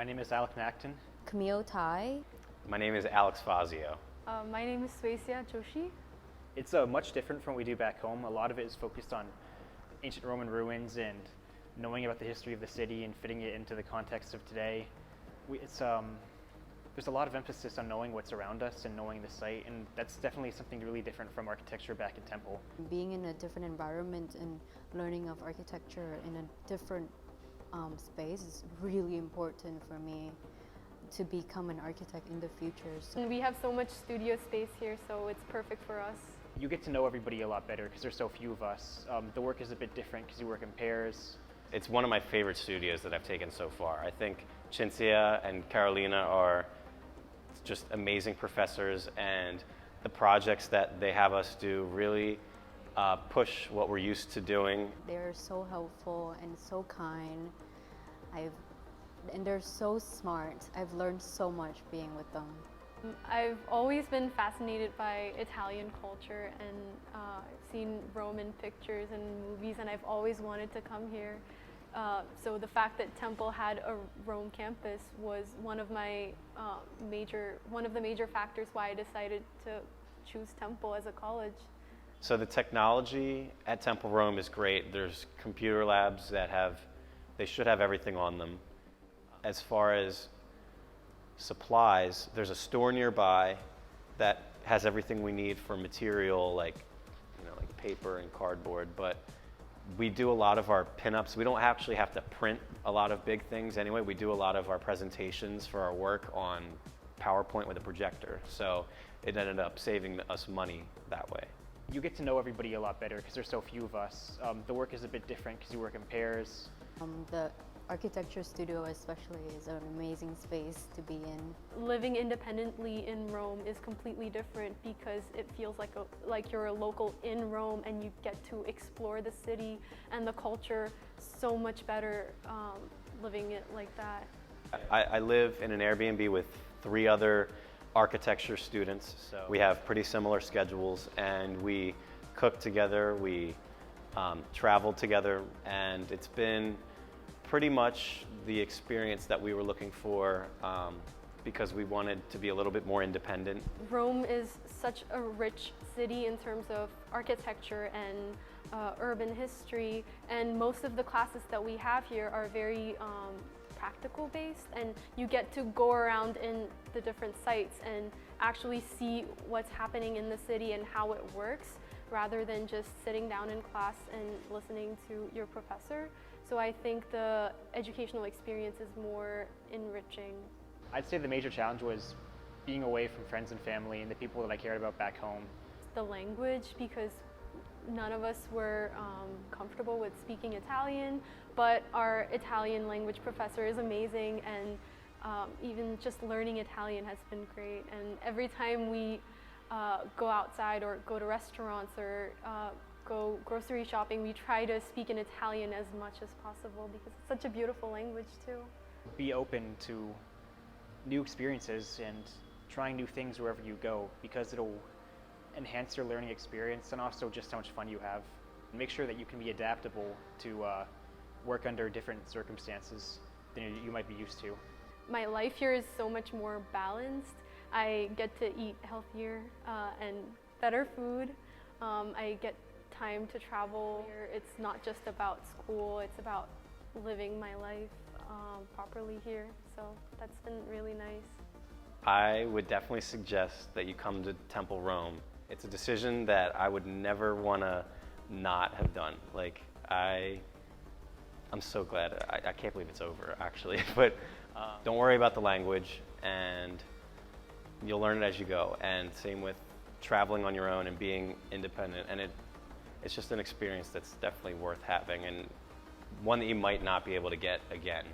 My name is Alec Macton. Camille Tai. My name is Alex Fazio. My name is Swesya Joshi. It's much different from what we do back home. A lot of it is focused on ancient Roman ruins and knowing about the history of the city and fitting it into the context of today. There's a lot of emphasis on knowing what's around us and knowing the site, and that's definitely something really different from architecture back in Temple. Being in a different environment and learning of architecture in a different space is really important for me to become an architect in the future. And we have so much studio space here, so it's perfect for us. You get to know everybody a lot better because there's so few of us. The work is a bit different because you work in pairs. It's one of my favorite studios that I've taken so far. I think Cinzia and Carolina are just amazing professors, and the projects that they have us do really push what we're used to doing. They're so helpful and so kind. And they're so smart. I've learned so much being with them. I've always been fascinated by Italian culture and seen Roman pictures and movies, and I've always wanted to come here. So the fact that Temple had a Rome campus was one of the major factors why I decided to choose Temple as a college. So the technology at Temple Rome is great. There's computer labs they should have everything on them. As far as supplies, there's a store nearby that has everything we need for material like paper and cardboard, but we do a lot of our pinups. We don't actually have to print a lot of big things anyway. We do a lot of our presentations for our work on PowerPoint with a projector, so it ended up saving us money that way. You get to know everybody a lot better because there's so few of us. The work is a bit different because you work in pairs. The architecture studio especially is an amazing space to be in. Living independently in Rome is completely different because it feels like you're a local in Rome, and you get to explore the city and the culture so much better living it like that. I live in an Airbnb with 3 other architecture students, so we have pretty similar schedules, and we cook together, we travel together, and it's been pretty much the experience that we were looking for because we wanted to be a little bit more independent. Rome is such a rich city in terms of architecture and urban history, and most of the classes that we have here are very practical based, and you get to go around in the different sites and actually see what's happening in the city and how it works, rather than just sitting down in class and listening to your professor. So I think the educational experience is more enriching. I'd say the major challenge was being away from friends and family and the people that I cared about back home. The language, because none of us were comfortable with speaking Italian, but our Italian language professor is amazing, and even just learning Italian has been great. And every time we go outside or go to restaurants or go grocery shopping, we try to speak in Italian as much as possible because it's such a beautiful language too. Be open to new experiences and trying new things wherever you go, because it'll enhance your learning experience and also just how much fun you have. Make sure that you can be adaptable to work under different circumstances than you might be used to. My life here is so much more balanced. I get to eat healthier and better food. I get time to travel. It's not just about school, it's about living my life properly here. So that's been really nice. I would definitely suggest that you come to Temple Rome. It's a decision that I would never want to not have done. I'm so glad. I can't believe it's over, actually. But don't worry about the language, and you'll learn it as you go. And same with traveling on your own and being independent. And it's just an experience that's definitely worth having, and one that you might not be able to get again.